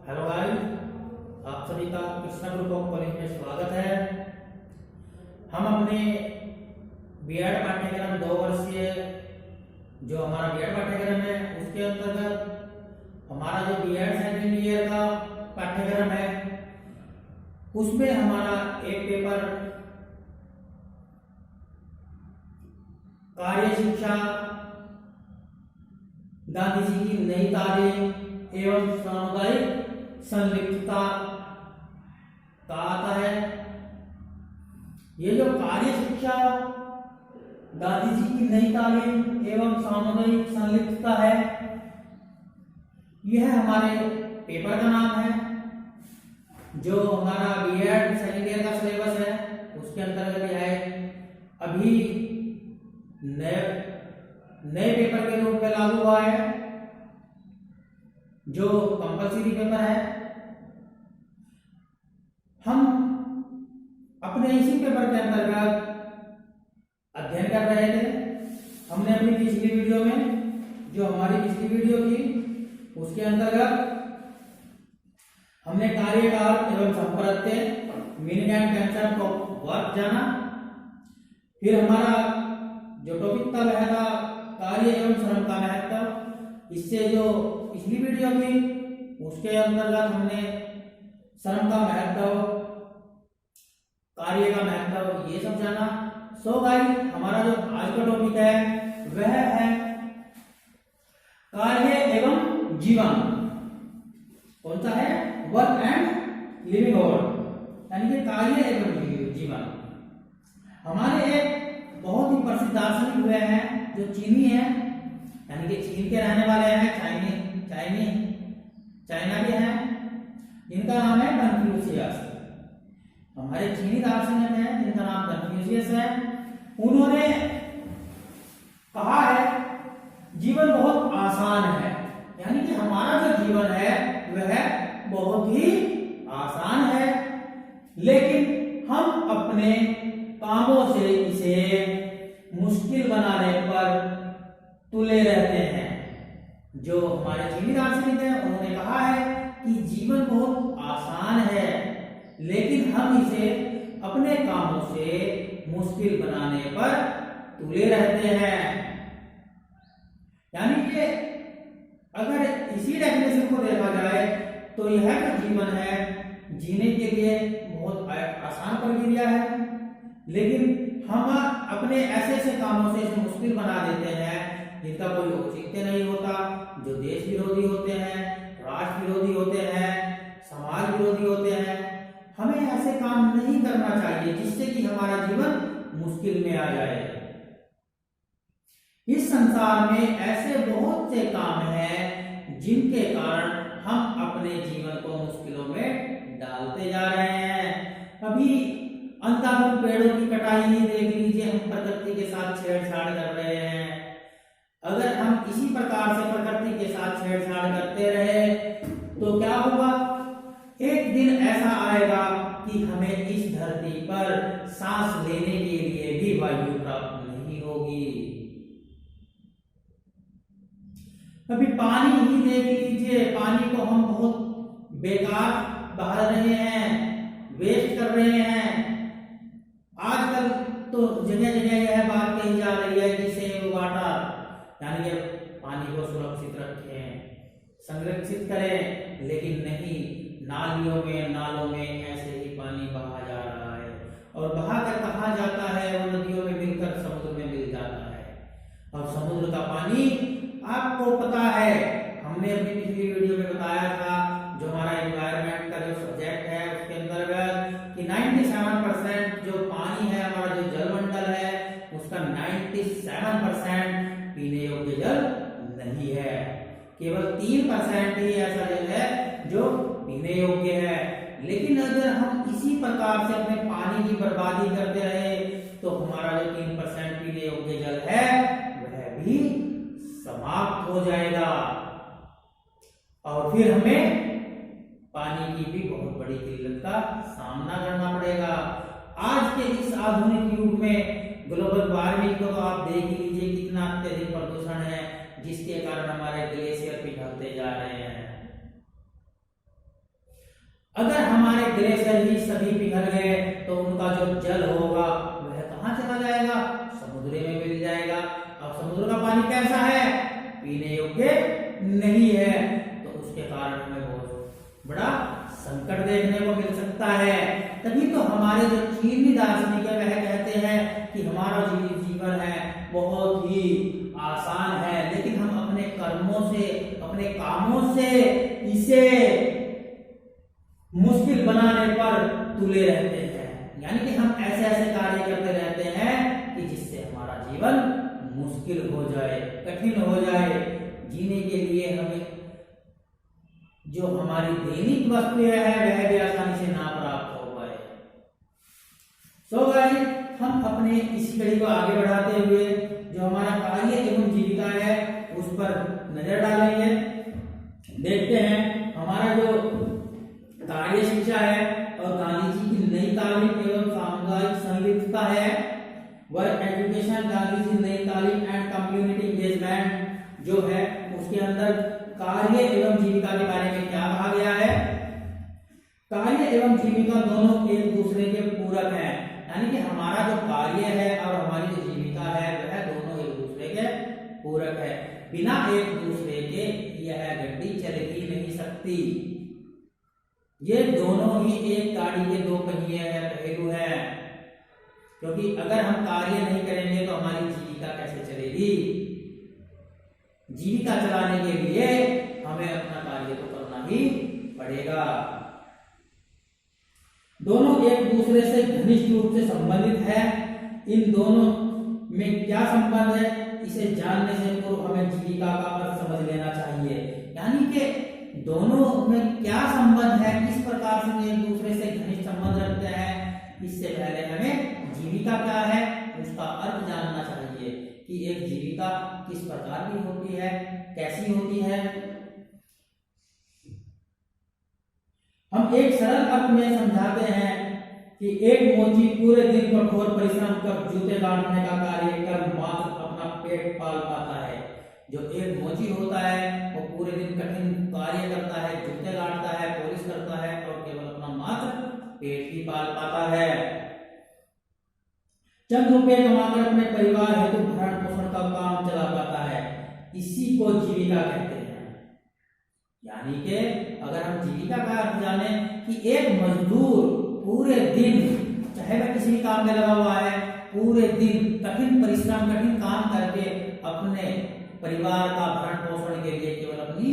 Hello guys, आप सभी का कृष्णा ग्रुप ऑफ कॉलेज में स्वागत है। हम अपने बीएड पाठ्यक्रम 2 वर्षीय जो हमारा बीएड पाठ्यक्रम है उसके अंतर्गत हमारा जो बीएड सेकेंड ईयर का पाठ्यक्रम है उसमें हमारा एक पेपर कार्य शिक्षा, गांधी जी की नई तालीम एवं सामुदायिक संलिप्तता का आता है। ये जो कार्य शिक्षा, गांधी जी की नई तालीम एवं सामुदायिक संलिप्तता है, यह हमारे पेपर का नाम है। जो हमारा बीएड सेकेंड ईयर का सिलेबस है उसके अंतर्गत यह है अभी नए पेपर के रूप में लागू हुआ है, जो कंपलसरी पेपर है। हम अपने इसी पेपर के अंतर्गत अध्ययन कर रहे थे। हमने अपनी पिछली वीडियो में जो हमारी पिछली वीडियो थी उसके अंतर्गत हमने कार्यकाल एवं संप्रत्यय, meaning and concept of work जाना। फिर हमारा जो टॉपिक था वह था कार्य एवं श्रम का महत्व। इससे जो पिछली वीडियो थी उसके अंतर्गत हमने श्रम का महत्व, कार्य का महत्व, ये सब जाना। सो गाइस, हमारा जो आज का टॉपिक है वह है कार्य एवं जीवन। कौन सा है? वर्क एंड लिविंग ओवर, यानी कि कार्य एवं जीवन। हमारे एक बहुत ही प्रसिद्ध दार्शनिक हुए हैं जो चीनी है, यानी कि चीन के रहने वाले हैं, चाइना के हैं, जिनका नाम है कन्फ्यूशियस। हमारे चीनी दार्शनिक हैं जिनका नाम कन्फ्यूशियस है। उन्होंने कहा है जीवन बहुत आसान है, यानी कि हमारा जो जीवन है वह बहुत ही आसान है, लेकिन हम अपने कामों से इसे मुश्किल बनाने पर तुले रहते हैं। जो हमारे चीनी दार्शनिक हैं उन्होंने कहा है कि जीवन बहुत आसान है, लेकिन हम इसे अपने कामों से मुश्किल बनाने पर तुले रहते हैं। यानी कि अगर इसी डेफिनेशन को देखा जाए तो यह जो जीवन है जीने के लिए बहुत आसान प्रक्रिया है, लेकिन हम अपने ऐसे कामों से इसे मुश्किल बना देते हैं जिनका कोई औचित्य नहीं होता, जो देश विरोधी होते हैं, राष्ट्र विरोधी होते हैं, समाज विरोधी होते हैं। हमें ऐसे काम नहीं करना चाहिए जिससे कि हमारा जीवन मुश्किल में आ जाए। इस संसार में ऐसे बहुत से काम हैं जिनके कारण हम अपने जीवन को मुश्किलों में डालते जा रहे हैं। अभी अंधाधुंध पेड़ों की कटाई ही देख लीजिए, हम प्रकृति के साथ छेड़छाड़ कर रहे हैं। अगर हम इसी प्रकार से प्रकृति के साथ छेड़छाड़ करते रहे तो क्या होगा? एक दिन ऐसा आएगा कि हमें इस धरती पर सांस लेने के लिए भी वायु प्राप्त नहीं होगी। अभी पानी ही देख लीजिए, पानी को हम बहुत बेकार बहा रहे हैं, वेस्ट कर रहे हैं। आजकल तो जगह जगह यह बात कही जा रही है कि सेव वाटर, यानी कि पानी को सुरक्षित रखें, संरक्षित करें, लेकिन नहीं, नालियों में, नालों में ऐसे ही पानी बहा जा रहा है और बहा कर कहा जाता है वो नदियों में मिलकर समुद्र में मिल जाता है। और समुद्र का पानी आपको पता है, हमने अपनी पिछली वीडियो में बताया था, जो हमारा एनवायरनमेंट का जो सब्जेक्ट है उसके अंतर्गत कि 97% जो पानी है, हमारा जो जलमंडल है उसका 97% पीने योग्य जल नहीं है। केवल 3% ही ऐसा जल है जो पीने योग्य है। लेकिन अगर हम इसी प्रकार से अपने पानी की बर्बादी करते रहे तो हमारा जो 3% पीने योग्य जल है वह भी समाप्त हो जाएगा और फिर हमें पानी की भी बहुत बड़ी किल्लत का सामना करना पड़ेगा। आज के इस आधुनिक युग में ग्लोबल वार्मिंग को तो आप देख ही लीजिए कितना अत्यधिक प्रदूषण है, जिसके कारण हमारे ग्लेशियर पिघलते जा रहे हैं। अगर हमारे ग्लेशियर ही सभी पिघल गए तो उनका जो जल होगा वह कहाँ चला जाएगा? समुद्र में मिल जाएगा। अब समुद्र का पानी कैसा है? पीने योग्य नहीं है, तो उसके कारण हमें बहुत बड़ा संकट देखने को मिल सकता है। तभी तो हमारे जो चीनी दार्शनिक है वह कहते हैं कि हमारा जीवन है बहुत ही आसान है, लेकिन हम अपने कर्मों से, अपने कामों से इसे मुश्किल बनाने पर तुले रहते हैं। यानी कि हम ऐसे ऐसे कार्य करते रहते हैं कि जिससे हमारा जीवन मुश्किल हो जाए, कठिन हो जाए। जीने के लिए हमें जो हमारी दैनिक वस्तुएं है वह भी आसानी से ना प्राप्त हो पाए। सो गाइस, हम अपने इस कड़ी को आगे बढ़ाते हुए जो हमारा कार्य एवं जीविका है उस पर नजर डालेंगे। देखते हैं हमारा जो कार्य शिक्षा है और गांधी जी की नई तालीम एवं सामुदायिक संलिप्तता है, वर्क एजुकेशन, गांधी जी नई तालीम एंड कम्युनिटी एंगेजमेंट जो है उसके अंदर कार्य एवं जीविका के बारे में क्या कहा गया है? कार्य एवं जीविका दोनों एक दूसरे के पूरक हैं। यानी कि हमारा जो कार्य है और हमारी जो जीविका है वह दोनों एक दूसरे के पूरक है। बिना एक दूसरे के यह गड्डी चल ही नहीं सकती। ये दोनों ही एक गाड़ी के दो पहिए हैं, पहलू हैं। क्योंकि अगर हम कार्य नहीं करेंगे तो हमारी जीविका कैसे चलेगी? जीविका चलाने के लिए हमें अपना कार्य तो करना ही पड़ेगा। दोनों एक दूसरे से घनिष्ठ रूप से संबंधित है। इन दोनों में क्या संबंध है, इसे जानने से पूर्व हमें जीविका का अर्थ समझ लेना चाहिए। यानी कि दोनों में क्या संबंध है, किस प्रकार से एक दूसरे से घनिष्ठ संबंध रखते हैं, इससे पहले हमें जीविका क्या है उसका अर्थ जानना चाहिए कि एक जीविका किस प्रकार की होती है, कैसी होती है। हम एक सरल अर्थ में समझाते हैं कि एक मोची पूरे दिन कठोर परिश्रम कर जूते गांठने का कार्य कर मात्र अपना पेट पाल पाता है। जो एक मोची होता है वो पूरे दिन कठिन कार्य करता है, जूते गांठता है, पॉलिश करता है और केवल अपना मात्र पेट ही पाल पाता है। चंद रुपए कमाकर अपने परिवार हेतु भरण पोषण का काम चला पाता है। इसी को जीविका कहते हैं। यानी कि अगर हम जीविका का अर्थ जाने कि एक मजदूर पूरे दिन, चाहे वह किसी भी काम में लगा हुआ है, पूरे दिन कठिन परिश्रम, कठिन काम करके अपने परिवार का भरण पोषण के लिए केवल अपनी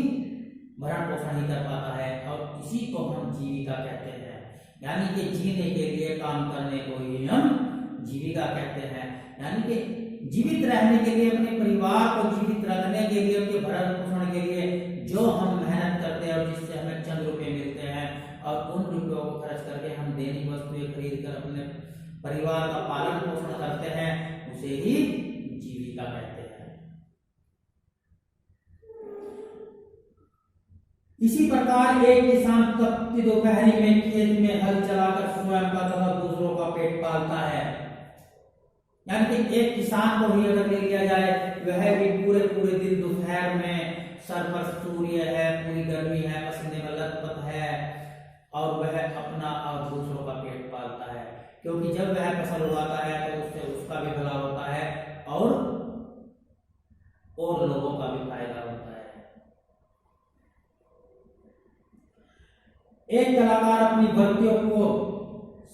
भरण पोषण ही कर पाता है, और इसी को हम जीविका कहते हैं। यानी कि जीने के लिए काम करने को ही हम जीविका कहते हैं। यानी कि जीवित रहने के लिए, अपने परिवार को जीवित रखने के लिए, उनके भरण पोषण के लिए जो हम मेहनत करते हैं और जिससे हमें चंद रुपए मिलते हैं, और उन रुपयों को खर्च करके हम दैनिक वस्तुएं खरीद कर अपने परिवार का पालन पोषण करते हैं, उसे ही जीविका कहते हैं। इसी प्रकार एक किसान तपती दोपहरी में खेत में हल चलाकर स्वयं का तथा दूसरों का पेट पालता है। यानी कि एक किसान को ही अगर ले लिया जाए, वह भी पूरे पूरे दिन दोपहर में सर पर सूर्य है, पूरी गर्मी है, पसीने में लथपथ है, और वह अपना और दूसरों का पेट पालता है। क्योंकि जब वह फसल उगाता है तो उससे उसका भी भला होता है और लोगों का भी फायदा होता है। एक कलाकार अपनी बत्तियों को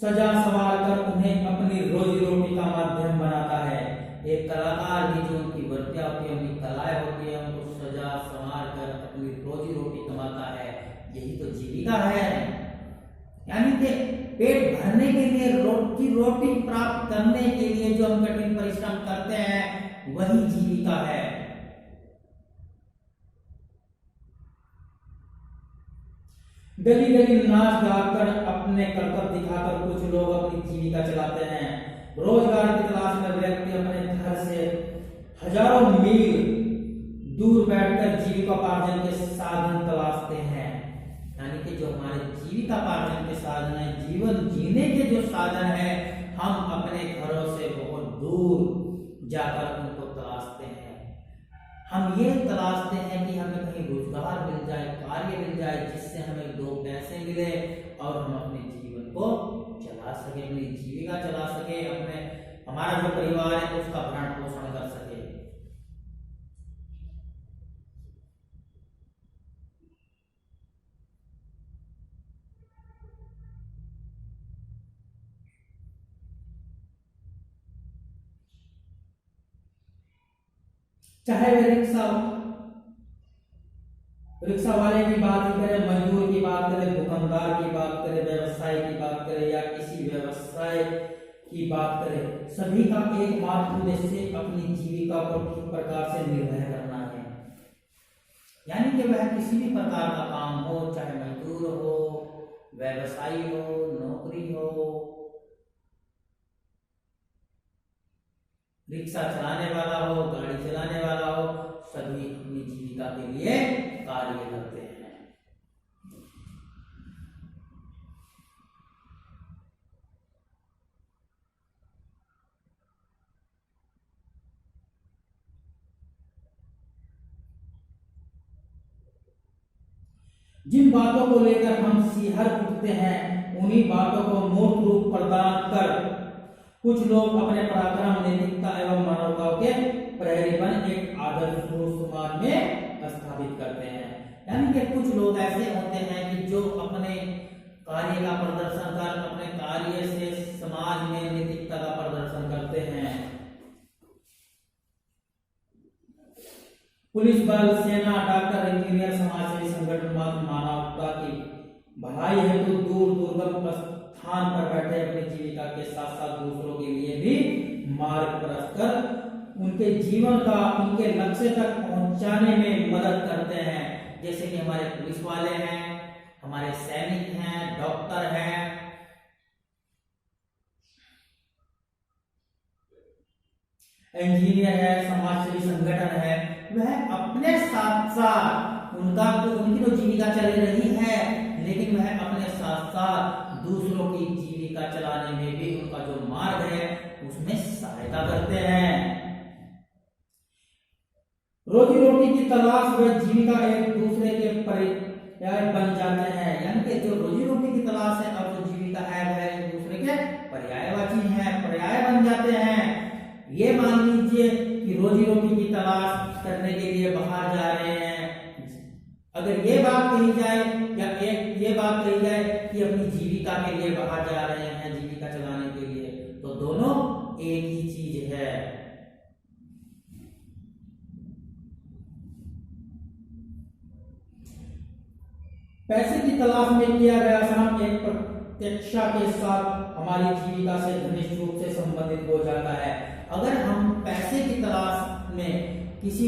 सजा संवार कर उन्हें अपनी रोजी रोटी का माध्यम बनाता है। एक कलाकार भी जो उनकी बत्तियां होती है, उनकी कलाएं होती है, उनको सजा संवार कर अपनी रोजी रोटी कमाता है। यही तो जीविका है। यानी कि पेट भरने के लिए, रोटी प्राप्त करने के लिए जो हम कठिन परिश्रम करते हैं वही जीविका है। गली गली नाच गाकर अपने करतब दिखाकर कुछ लोग अपनी जीविका चलाते हैं। रोजगार की तलाश में व्यक्ति अपने घर से हजारों मील दूर बैठकर जीविकोपार्जन के साधन तलाशते हैं। यानी कि जो हमारे जीविकोपार्जन के साधन है, जीवन जीने के जो साधन है, हम अपने घरों से बहुत दूर जाकर उनको तलाशते हैं। हम ये तलाशते हैं कि हमें कहीं रोजगार मिल जाए, कार्य मिल जाए, जिससे हमें दो पैसे मिले और हम अपने जीवन को चला सके, अपनी जीविका चला सके, अपने हमारा जो परिवार है उसका भरण पोषण कर सके। चाहे वे रिक्शा वाले की बात करें, मजदूर की बात करें, दुकानदार की बात करें, व्यवसाय की बात करें या किसी व्यवसाय की बात करें, सभी का एकमात्र उद्देश्य अपनी जीविका को ठीक प्रकार से निर्वह करना है। यानी कि वह किसी भी प्रकार का काम हो, चाहे मजदूर हो, व्यवसायी हो, नौकरी हो, रिक्शा चलाने वाला हो, गाड़ी चलाने वाला हो, सभी अपनी जीविका के लिए कार्य करते हैं। जिन बातों को लेकर हम सिहर उठते हैं, उन्हीं बातों को मूर्त रूप प्रदान कर कुछ लोग अपने पराक्रम, नैतिकता एवं मानवता के प्रहरी बन एक आदर्श समाज में स्थापित करते हैं। यानी कि कुछ लोग ऐसे होते हैं कि जो अपने कार्य का प्रदर्शन कर, अपने कार्य से समाज में नैतिकता का प्रदर्शन करते हैं। पुलिस बल, सेना, डॉक्टर, इंजीनियर, समाजसेवी संगठन मानवता की भलाई हेतु दूर दुर्गम स्थान पर बैठे अपनी जीविका के साथ साथ दूसरों के लिए भी मार्ग प्रशस्त कर उनके जीवन का उनके लक्ष्य तक पहुंचाने में मदद करते हैं। जैसे कि हमारे पुलिस वाले हैं, हमारे सैनिक हैं, डॉक्टर हैं, इंजीनियर है, समाजसेवी संगठन है, वह अपने साथ साथ उनकी तो जीविका चल रही है, लेकिन वह अपने साथ साथ दूसरों की जीविका चलाने में भी उनका जो मार्ग है उसमें सहायता करते हैं। रोजी रोटी की तलाश व जीविका एक दूसरे के पर्याय बन जाते हैं। यानी कि जो रोजी रोटी की तलाश है और जो जीविका है वह एक दूसरे के पर्यायवाची हैं, पर्याय बन जाते हैं। ये मान लीजिए कि रोजी रोटी की तलाश करने के लिए बाहर जा रहे हैं, अगर ये बात कही जाए या ये बात कही जाए कि अपनी जीविका के लिए बाहर जा रहे हैं, जीविका चलाने के लिए, तो दोनों एक ही चीज है। पैसे की तलाश में किया गया श्रम एक प्रत्यक्षा के साथ हमारी जीविका से घनिष्ठ रूप से संबंधित हो जाता है। अगर हम पैसे की तलाश में किसी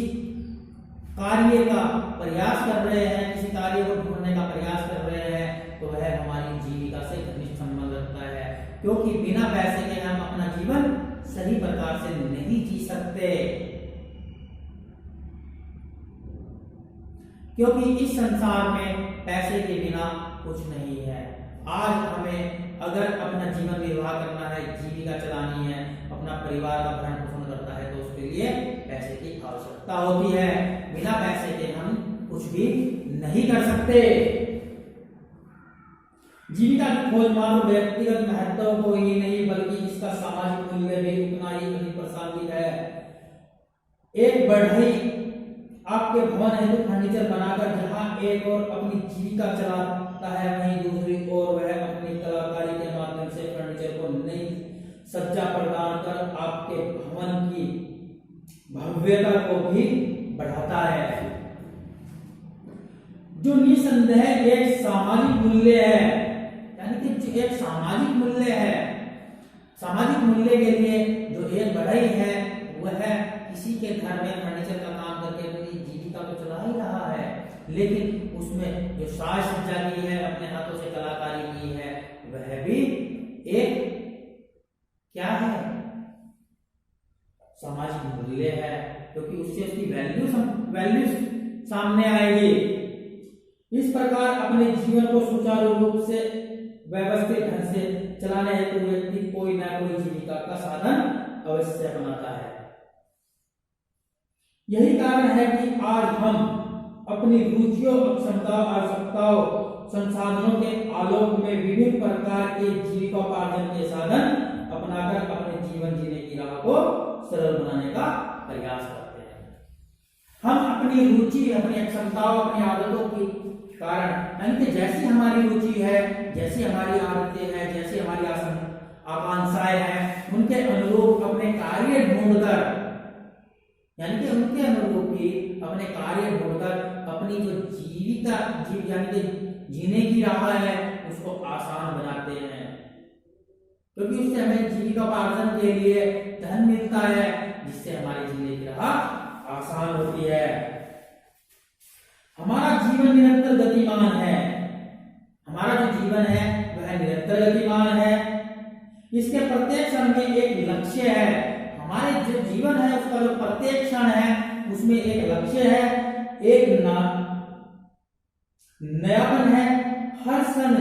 कार्य का प्रयास कर रहे हैं, किसी कार्य को ढूंढने का प्रयास कर रहे हैं, तो वह हमारी जीविका से घनिष्ठ संबंध रखता है, क्योंकि बिना पैसे के हम अपना जीवन सही प्रकार से नहीं जी सकते। क्योंकि इस संसार में पैसे के बिना कुछ नहीं है। आज हमें अगर अपना जीवन निर्वाह करना है, जीविका चलानी है, अपना परिवार का भरण पोषण करता है, तो उसके लिए पैसे की आवश्यकता होती है। बिना पैसे के हम कुछ भी नहीं कर सकते। जीविका की खोज मात्र व्यक्तिगत महत्व को ही नहीं बल्कि इसका सामाजिक मूल्य भी उतना ही अधिक प्रासंगिक है। एक बढ़ई आपके भवन हेतु फर्नीचर बनाकर जहां एक और अपनी जीविका चलाता है, वहीं दूसरी ओर वह अपनी कलाकारी के माध्यम से फर्नीचर को नई सज्जा प्रदान कर आपके भवन की भव्यता को भी बढ़ाता है, जो निसंदेह एक सामाजिक मूल्य है। यानी कि एक सामाजिक मूल्य है। सामाजिक मूल्य के लिए जो एक बढ़ई है वह किसी के घर में फर्नीचर का काम करके अपनी जीविका को चला ही रहा है, लेकिन उसमें जो साज सज्जा की है, अपने हाथों से कलाकारी की है, वह भी एक क्या है, सामाजिक मूल्य है, क्योंकि उससे उसकी वैल्यू सामने आएगी। इस प्रकार अपने जीवन को सुचारू रूप से व्यवस्थित ढंग से चलाने हेतु व्यक्ति कोई ना कोई जीविका का साधन अवश्य बनाता है। यही कारण है कि आज हम अपनी रुचियों, क्षमताओं, आवश्यकताओं संसाधनों के आलोक में विभिन्न प्रकार के जीविकोपार्जन के साधन अपनाकर अपने जीवन जीने की राह को सरल बनाने का प्रयास करते हैं। हम अपनी रुचि, अपनी क्षमताओं, अपनी आदतों के कारण, यानी कि जैसी हमारी रुचि है, जैसी हमारी आदतें हैं, जैसी हमारी आकांक्षाएं हैं, उनके अनुरूप अपने कार्य ढूंढकर, यानी कि उनके अनुरूप ही अपने कार्य ढूंढकर अपनी जो जीविका यानी कि जीने की राह है उसको आसान बनाते हैं, क्योंकि उससे हमें जीविकोपार्जन के लिए धन मिलता है, जिससे हमारी जीने की राह आसान होती है। हमारा जीवन निरंतर गतिमान है। हमारा जो जीवन है वह निरंतर गतिमान है। इसके प्रत्येक क्षण में एक लक्ष्य है। हमारे जो जीवन है उसका जो प्रत्येक क्षण है उसमें एक लक्ष्य है, एक नयापन है। हर क्षण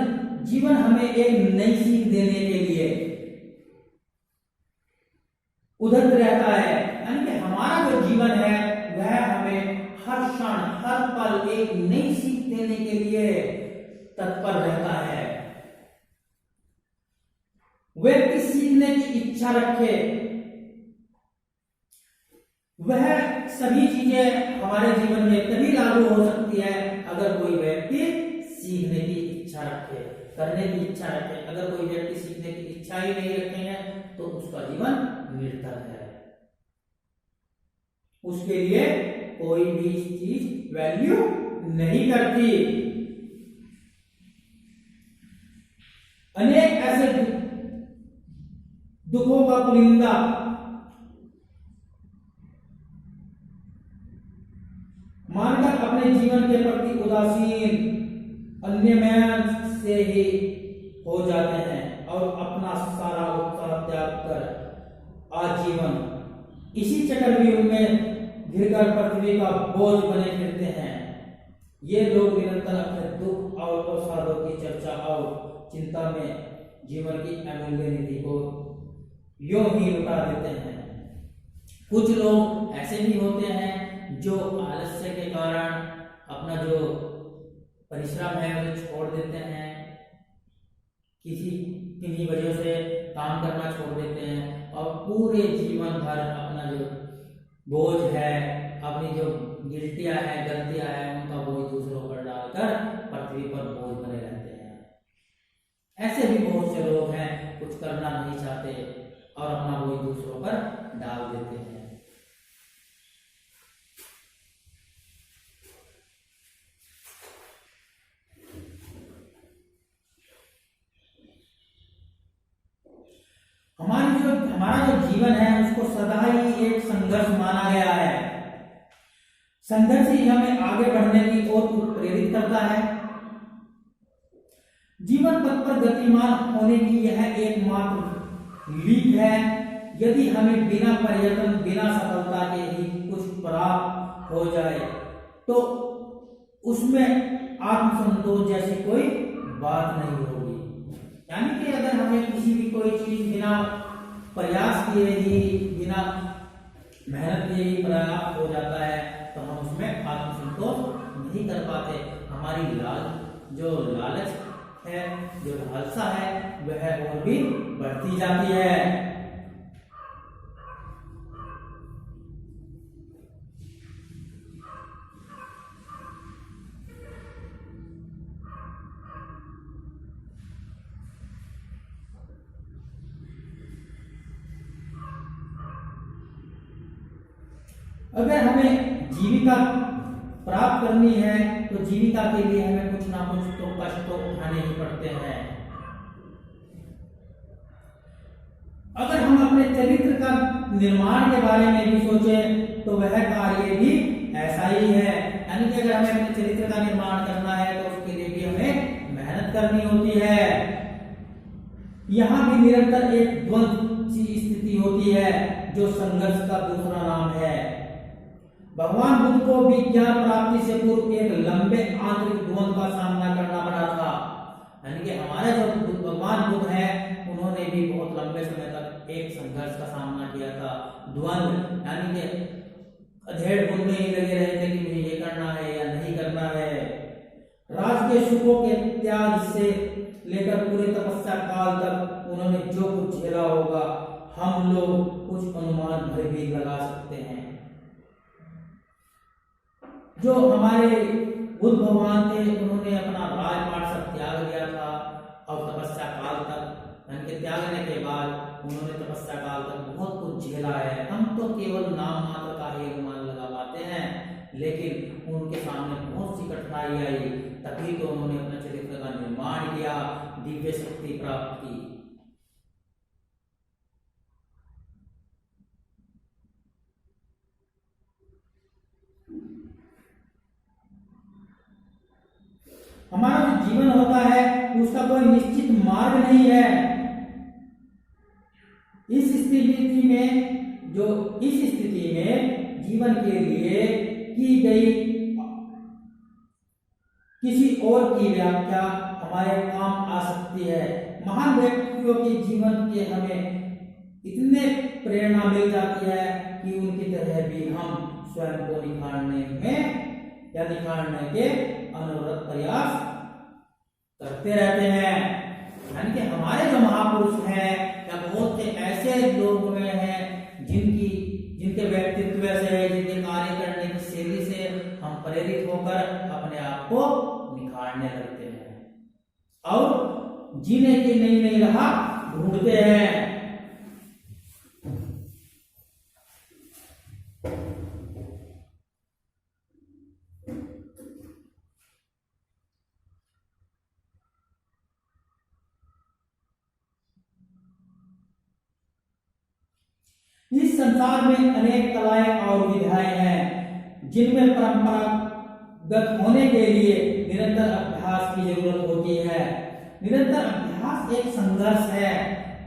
जीवन हमें एक नई सीख देने के लिए उधर रहता है, यानी कि हमारा जो जीवन है वह हमें हर क्षण, हर पल एक नई सीख देने के लिए तत्पर रहता है। व्यक्ति सीखने की इच्छा रखे, वह सभी चीजें हमारे जीवन में तभी लागू हो सकती है अगर कोई व्यक्ति सीखने की इच्छा रखे, करने की इच्छा रखे। अगर कोई व्यक्ति सीखने की इच्छा ही नहीं रखेंगे तो उसका जीवन निरर्थक है, उसके लिए कोई भी चीज वैल्यू नहीं करती। अनेक ऐसे दुखों का पुलिंदा मानकर अपने जीवन के प्रति उदासीन अन्यमन से ही हो जाते हैं और अपना सारा उत्साह त्याग कर आजीवन इसी चक्रव्यूह में घिरकर पृथ्वी का बोझ बने फिरते हैं। ये लोग निरंतर अपने दुख और अवसादों की चर्चा और चिंता में जीवन की अमूल्य निधि को यूं ही लुटा देते हैं। कुछ लोग ऐसे भी होते हैं जो आलस्य के कारण अपना जो परिश्रम है उसे छोड़ देते हैं, किन्हीं वजह से काम करना छोड़ देते हैं और पूरे जीवन भर अपना जो बोझ है, अपनी जो गिल्टियां हैं, गलतियां हैं, उनका बोझ दूसरों पर डालकर पृथ्वी पर बोझ बने रहते हैं। ऐसे भी बहुत से लोग हैं कुछ करना नहीं चाहते और अपना बोझ दूसरों पर डाल देते हैं। हमारा जो जीवन है उसको सदा ही एक संघर्ष माना गया है। संघर्ष ही हमें आगे बढ़ने की ओर प्रेरित करता है। जीवन पथ पर गतिमान होने की यह एकमात्र लीक है। यदि हमें बिना प्रयत्न, बिना सफलता के ही कुछ प्राप्त हो जाए तो उसमें आत्मसंतोष जैसी कोई बात नहीं होगी। यानी कि अगर हमें किसी भी कोई चीज बिना प्रयास किए ही, बिना मेहनत किए ही प्राप्त हो जाता है तो हम उसमें आत्मसंतोष नहीं कर पाते। हमारी जो लालच है, जो लालसा है, वह और भी बढ़ती जाती है। अगर हमें जीविका प्राप्त करनी है तो जीविका के लिए हमें कुछ ना कुछ तो कष्ट तो उठाने ही पड़ते हैं। अगर हम अपने चरित्र का निर्माण के बारे में भी सोचें तो वह कार्य भी ऐसा ही है। यानी कि अगर हमें अपने चरित्र का निर्माण करना है तो उसके लिए भी हमें मेहनत करनी होती है। यहाँ भी निरंतर एक द्वंद्व सी स्थिति होती है जो संघर्ष का दूसरा नाम है। भगवान बुद्ध को भी ज्ञान प्राप्ति से पूर्व एक लंबे आंतरिक द्वंद्व का सामना करना पड़ा था। यानी कि हमारे जो भगवान बुद्ध है उन्होंने भी बहुत लंबे समय तक एक संघर्ष का सामना किया था। द्वंद्व यानी कि अधेड़ बुन में ही लगे रहे थे कि मुझे ये करना है या नहीं करना है। राज के सुखों के त्याग से लेकर पूरे तपस्या काल तक उन्होंने जो कुछ झेला होगा, हम लोग कुछ अनुमान भर भी लगा सकते हैं। जो हमारे बुद्ध भगवान थे, उन्होंने अपना राजपाट सब त्याग दिया था और तपस्या काल तक, यानी कि त्यागने के बाद उन्होंने तपस्या काल तक बहुत कुछ झेला है। हम तो केवल नाम मात्र का ही अनुमान लगा पाते हैं, लेकिन उनके सामने बहुत सी कठिनाई आई, तभी तो उन्होंने अपने चरित्र का निर्माण किया, दिव्य शक्ति प्राप्त की। हमारा जो जीवन होता है उसका कोई निश्चित मार्ग नहीं है। इस स्थिति में जीवन के लिए की गई किसी और की व्याख्या हमारे काम आ सकती है। महान व्यक्तियों के जीवन के हमें इतने प्रेरणा मिल जाती है कि उनकी तरह भी हम स्वयं को निखारने के अनवरत प्रयास करते रहते हैं। यानी कि हमारे जो महापुरुष हैं या बहुत से ऐसे लोग में हैं जिनके व्यक्तित्व से, जिनके कार्य करने की शैली से हम प्रेरित होकर अपने आप को निखारने लगते हैं और जीने की नई नई राह ढूंढते हैं। इस संसार में अनेक कलाएं और विधाएं हैं जिनमें परंपरागत होने के लिए निरंतर अभ्यास की जरूरत होती है। निरंतर अभ्यास एक संघर्ष है।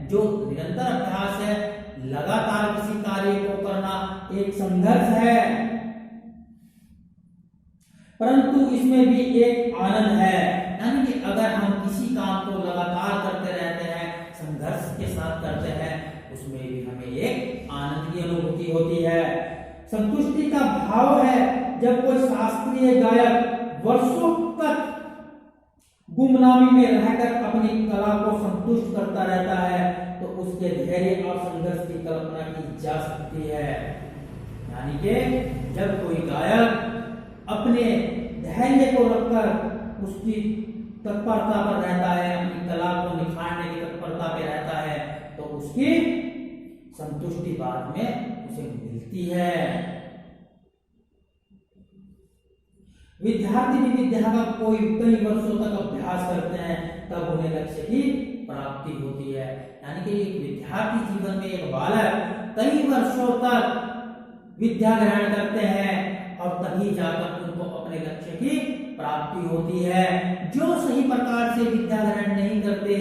जो निरंतर अभ्यास है, लगातार किसी कार्य को करना एक संघर्ष है, परंतु इसमें भी एक आनंद है। यानी कि अगर हम किसी काम को लगातार करते रहते हैं, संघर्ष के साथ करते हैं, उसमें भी हमें एक आनंद की अनुभूति होती है। संतुष्टि का भाव है। जब कोई शास्त्रीय गायक वर्षों तक गुमनामी में रहकर अपनी कला को संतुष्ट करता रहता है, तो उसके धैर्य और संघर्ष की कल्पना की जा सकती है। यानी कि जब कोई गायक अपने धैर्य को रखकर उसकी तत्परता पर रहता है, अपनी कला को निखारने की तत्परता पे रहता है, तो उसकी संतुष्टि बाद में उसे मिलती है। विद्यार्थी भी विद्या का कोई कई वर्षों तक अभ्यास करते हैं, तब उन्हें लक्ष्य की प्राप्ति होती है। यानी कि एक विद्यार्थी जीवन में एक बालक कई वर्षों तक विद्या ग्रहण करते हैं और तभी जाकर उनको अपने लक्ष्य की प्राप्ति होती है। जो सही प्रकार से विद्या ग्रहण नहीं करते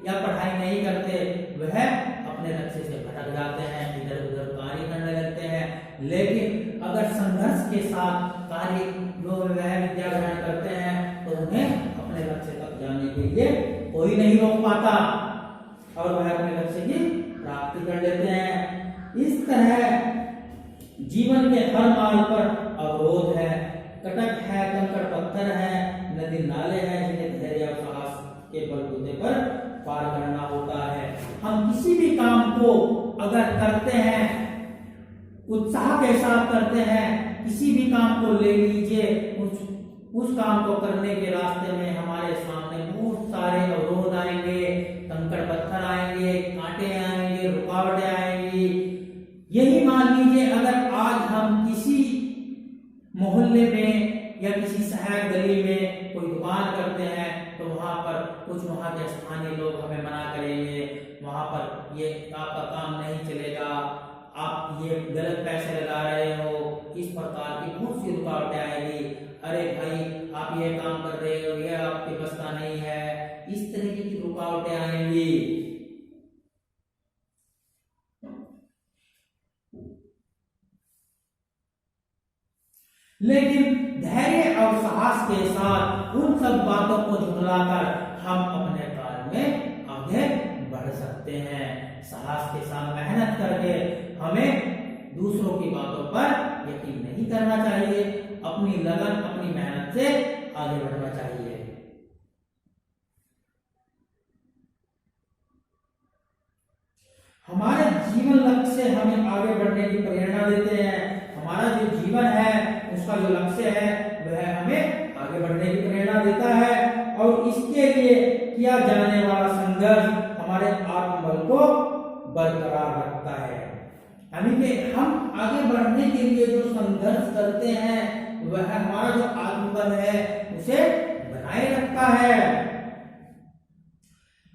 या पढ़ाई नहीं करते, वह अपने लक्ष्य से भटक जाते हैं, इधर उधर कार्य करने लगते हैं। लेकिन अगर संघर्ष के साथ कार्य जो वह विद्या ग्रहण करते हैं, तो उन्हें अपने लक्ष्य तक जाने के लिए कोई नहीं रोक पाता और वह अपने लक्ष्य की प्राप्ति कर लेते हैं। इस तरह जीवन के हर मार्ग पर अवरोध है, कटक है, कंकड़ पत्थर है, नदी नाले हैं, जिन्हें धैर्य और साहस के बलबूते पर पार करना होता है। हम किसी भी काम को अगर करते हैं, उत्साह के साथ करते हैं, किसी भी काम को ले लीजिए, उस काम को करने के रास्ते में हमारे सामने बहुत सारे अवरोध आएंगे, कंकड़ पत्थर आएंगे, कांटे आएंगे, रुकावटें आएंगी। यही मान लीजिए, अगर आज हम किसी मोहल्ले में या किसी शहर गली में कोई दुकान करते हैं, तो वहां पर कुछ वहां के स्थानीय लोग हमें मना करेंगे, वहां पर ये आपका काम नहीं चलेगा, आप ये गलत पैसे लगा रहे हो, इस प्रकार की बहुत सी रुकावटें आएगी। अरे भाई, आप ये काम कर रहे हो, यह आपके बस का नहीं है, इस तरीके की रुकावटें आएंगी। लेकिन धैर्य और साहस के साथ उन सब बातों को झुठलाकर हम अपने कार्य में आगे बढ़ सकते हैं। साहस के साथ मेहनत करके हमें दूसरों की बातों पर यकीन नहीं करना चाहिए, अपनी लगन, अपनी मेहनत से आगे बढ़ना चाहिए। हमारे जीवन लक्ष्य से हमें आगे बढ़ने की प्रेरणा देते हैं। हमारा जो जीवन है उसका जो लक्ष्य है वह हमें आगे बढ़ने की प्रेरणा देता है और इसके लिए किया जाने वाला संघर्ष हमारे आत्मबल को बरकरार रखता है। यानी कि हम आगे बढ़ने के लिए जो संघर्ष करते हैं वह हमारा जो आत्मबल है उसे बनाए रखता है,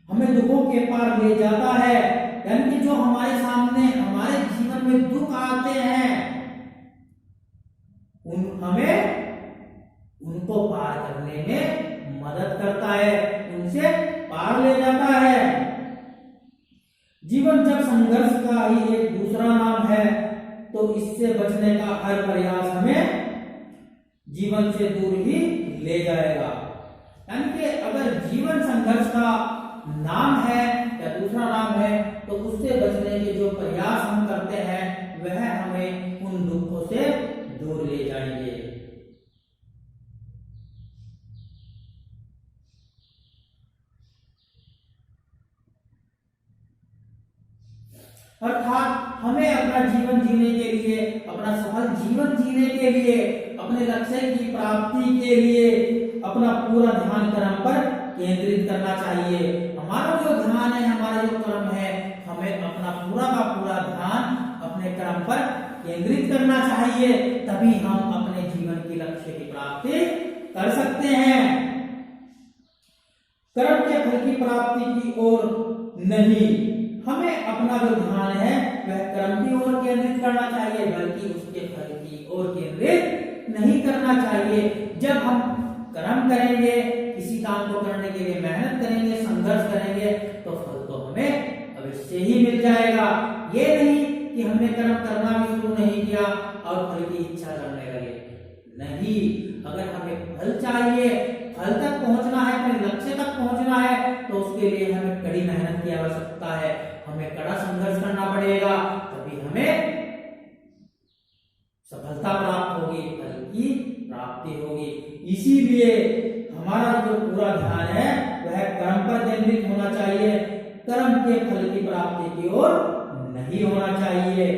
हमें दुखों के पार ले जाता है। यानी कि जो हमारे सामने हमारे जीवन में दुख आते हैं हमें उनको पार करने में मदद करता है, उनसे पार ले जाता है। जीवन जब संघर्ष का ही एक दूसरा नाम है तो इससे बचने का हर प्रयास हमें जीवन से दूर ही ले जाएगा। यानी कि अगर जीवन संघर्ष का नाम है या दूसरा नाम है तो उससे बचने के जो प्रयास हम करते हैं वह हमें उन दुखों से दूर ले जाएंगे। अर्थात हमें अपना जीवन जीने के लिए, अपना सफल जीवन जीने के लिए, अपने लक्ष्य की प्राप्ति के लिए अपना पूरा ध्यान कर्म पर केंद्रित करना चाहिए। हमारा जो ध्यान है, हमारा जो कर्म है, हमें अपना पूरा का पूरा ध्यान अपने कर्म पर केंद्रित करना चाहिए, तभी हम अपने जीवन की लक्ष्य की प्राप्ति कर सकते हैं। कर्म के फल की प्राप्ति की ओर नहीं, हमें अपना जो ध्यान है वह कर्म की ओर केंद्रित करना चाहिए, बल्कि उसके फल की ओर केंद्रित नहीं करना चाहिए। जब हम कर्म करेंगे, किसी काम को करने के लिए मेहनत करेंगे, संघर्ष करेंगे, तो फल तो हमें अवश्य ही मिल जाएगा। ये नहीं कि हमने कर्म करना भी शुरू नहीं किया और फल की इच्छा करने लगे, नहीं। अगर हमें फल चाहिए, फल तक पहुंचना है, अपने लक्ष्य तक पहुंचना है, तो उसके लिए हमें कड़ी मेहनत की आवश्यकता है, हमें कड़ा संघर्ष करना पड़ेगा, तभी हमें सफलता प्राप्त होगी, फल की प्राप्ति होगी। इसीलिए हमारा जो पूरा ध्यान है वह कर्म पर केंद्रित होना चाहिए, कर्म के फल की प्राप्ति की ओर नहीं होना चाहिए,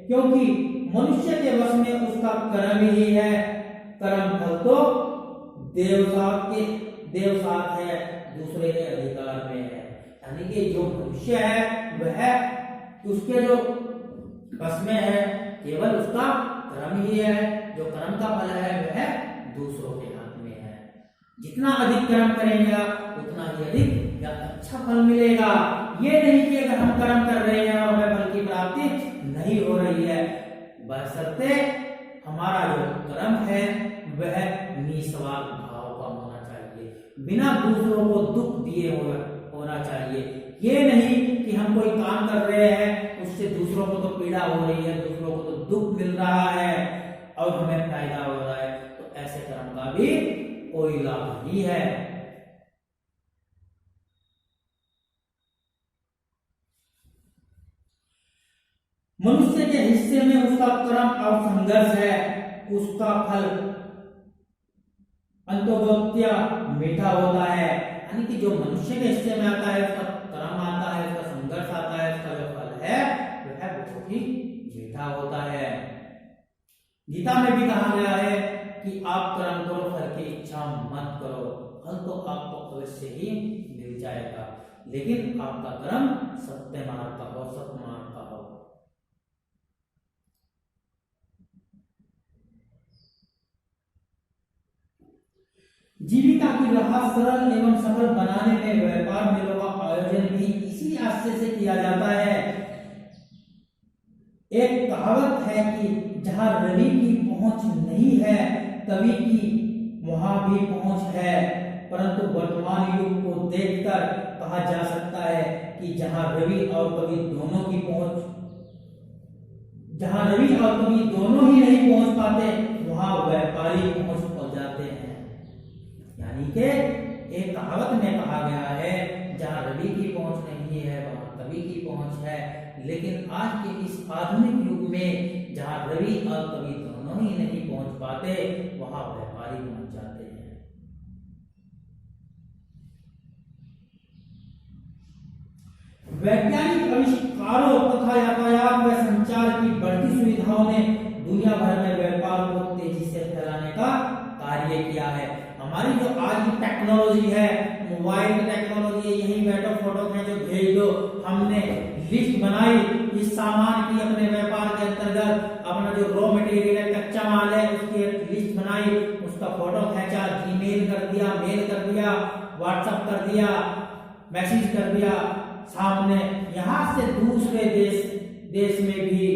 क्योंकि मनुष्य के वश में उसका कर्म ही है। कर्म फल तो देवसात है, दूसरे के अधिकार में है। यानी कि जो मनुष्य है वह उसके जो वश में है केवल उसका कर्म ही है, जो कर्म का फल है वह दूसरों के हाथ में है। जितना अधिक कर्म करेंगे उतना ही अधिक या अच्छा फल मिलेगा। ये नहीं कि अगर हम कर्म कर रहे हैं और हमें फल की प्राप्ति नहीं हो रही है, बशर्ते हमारा जो कर्म है वह निस्वार्थ भाव का होना चाहिए, बिना दूसरों को दुख दिए होना चाहिए। ये नहीं कि हम कोई काम कर रहे हैं उससे दूसरों को तो पीड़ा हो रही है, दूसरों को तो दुख मिल रहा है और हमें फायदा हो रहा है, तो ऐसे कर्म का भी कोई लाभ नहीं है। मनुष्य के हिस्से में उसका कर्म और संघर्ष है, उसका फल अंतोगत्या मीठा होता है। यानी कि जो मनुष्य के हिस्से में आता है, उसका कर्म आता है, उसका संघर्ष आता है, उसका जो फल है वह बहुत ही मीठा होता है। गीता में भी कहा गया है कि आप कर्म करो, फल की इच्छा मत करो, फल तो आपको अवश्य ही मिल जाएगा, लेकिन आपका कर्म सत्य मार्ग का हो, सत्मार्ग का हो। जीविका की राह सरल एवं सफल बनाने में व्यापार मेलों का आयोजन भी इसी आशय से किया जाता है। एक कहावत है कि जहां रवि की पहुंच नहीं है कवि की वहां भी पहुंच है, परंतु वर्तमान युग को देखकर कहा जा सकता है कि जहां रवि और कवि दोनों ही नहीं पहुंच पाते, वहां व्यापारी पहुंच जाते हैं। यानी कि एक कहावत में कहा गया है जहां रवि की पहुंच नहीं है वहां कवि की पहुंच है, लेकिन आज के इस आधुनिक युग में जहां रवि और कवि दोनों ही नहीं पहुंच पाते, वहां व्यापारी पहुंच जाते हैं। वैज्ञानिक आविष्कारों तथा यातायात व संचार की बढ़ती सुविधाओं ने दुनिया भर में व्यापार को तेजी से फैलाने का कार्य किया है। हमारी जो आज की टेक्नोलॉजी है, मोबाइल टेक्नोलॉजी, यही बैठो फोटो खींचो भेज दो, हमने लिस्ट बनाई इस सामान की, अपने व्यापार के अंतर्गत अपना जो रॉ मटेरियल है, कच्चा माल है, उसकी लिस्ट बनाई, उसका फोटो खींचा, जीमेल कर दिया, मेल कर दिया, व्हाट्सएप कर दिया, मैसेज कर दिया सामने, यहाँ से दूसरे देश में भी,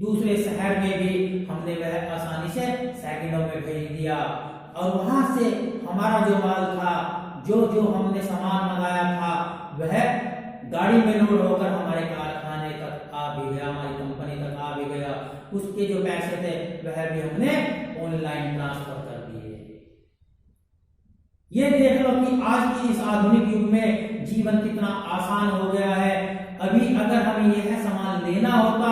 दूसरे शहर में भी हमने वह आसानी से सेकंडों में भेज दिया। और वहां से हमारा जो माल था, जो हमने सामान मंगाया था, वह गाड़ी में लोड होकर हमारे कारखाने तक आ भी गया, हमारी कंपनी तक आ भी गया। उसके जो पैसे थे वह भी हमने ऑनलाइन ट्रांसफर कर दिए। ये देख लो कि आज की इस आधुनिक युग में जीवन कितना आसान हो गया है। अभी अगर हमें यह सामान लेना होता,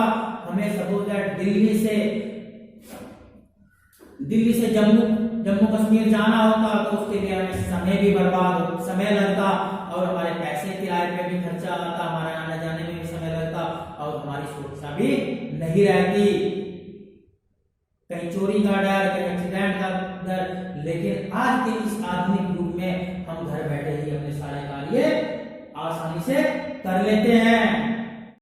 हमें सपोज दैट दिल्ली से जम्मू कश्मीर जाना होता, तो उसके लिए हमें समय भी समय लगता, और हमारे पैसे किराए पे भी खर्चा आता, हमारे आने जाने में भी समय लगता, और हमारी सुरक्षा भी नहीं रहती, कहीं चोरी का डर, कहीं एक्सीडेंट का डर। लेकिन आज के इस आधुनिक युग में हम घर बैठे ही अपने सारे कार्य आसानी से कर लेते हैं।